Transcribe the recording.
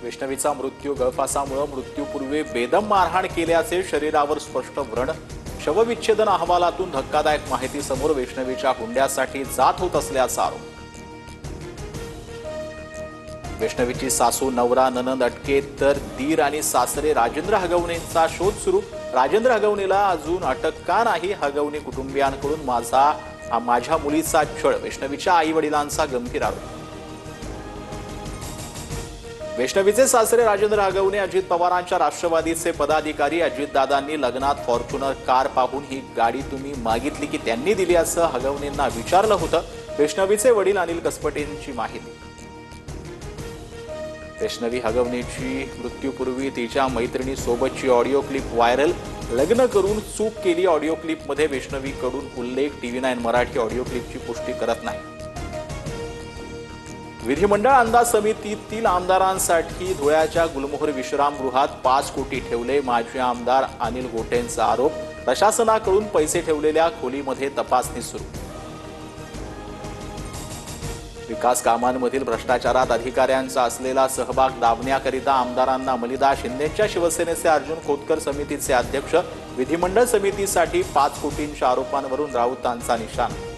वैष्णवीचा मृत्यू गळफासामुळे मृत्यूपूर्वी बेदम मारहाण केल्याचे शरीरावर स्पष्ट व्रण। शवविच्छेदन अहवालातून धक्कादायक माहिती समोर। वैष्णवीच्या हुंड्यासाठी जात होत असल्याचा आरोप। वैष्णवीची सासू नवरा ननंद अटकेत तर दीर आणि सासरे राजेंद्र हगवणेंचा शोध सुरू। राजेंद्र हगवणेला अजून अटक का नाही? हगवणे कुटुंबियांकडून माझ्या मुलीचा छळ। वैष्णवीच्या आई वडिलांचा गंभीर आरोप। वैष्णवीचे सासरे राजेंद्र हगवणे अजित पवारांच्या राष्ट्रवादीचे पदाधिकारी। अजितदादांनी लग्नात फॉर्च्युनर कार पाहून ही गाडी तुम्ही मागितली की त्यांनी दिली असं हगवणेंना विचारलं होतं। वैष्णवीचे वडील अनिल कसपटेंची माहिती। वैष्णवी हगवणेची मृत्यूपूर्वी तिच्या मैत्रिणीसोबतची ऑडिओ क्लिप व्हायरल। लग्न करून चूक केली ऑडिओ क्लिपमध्ये वैष्णवीकडून उल्लेख। TV9 मराठी ऑडिओ क्लिपची पुष्टी करत नाही। विधिमंडळ अंदाज समितीतील आमदारांसाठी धुळ्याच्या गुलमोहर विश्रामगृहात 5 कोटी ठेवले। माजी आमदार अनिल गोटेंचा आरोप। प्रशासनाकडून पैसे ठेवलेल्या खोलीमध्ये तपासणी सुरू। विकास कामांमधील भ्रष्टाचारात अधिकाऱ्यांचा असलेला सहभाग दाबण्याकरिता आमदारांना मलिदा। शिंदेच्या शिवसेनेचे अर्जुन खोतकर समितीचे अध्यक्ष। विधिमंडळ समितीसाठी 5 कोटींच्या आरोपांवरून राऊतांचा निशाणा।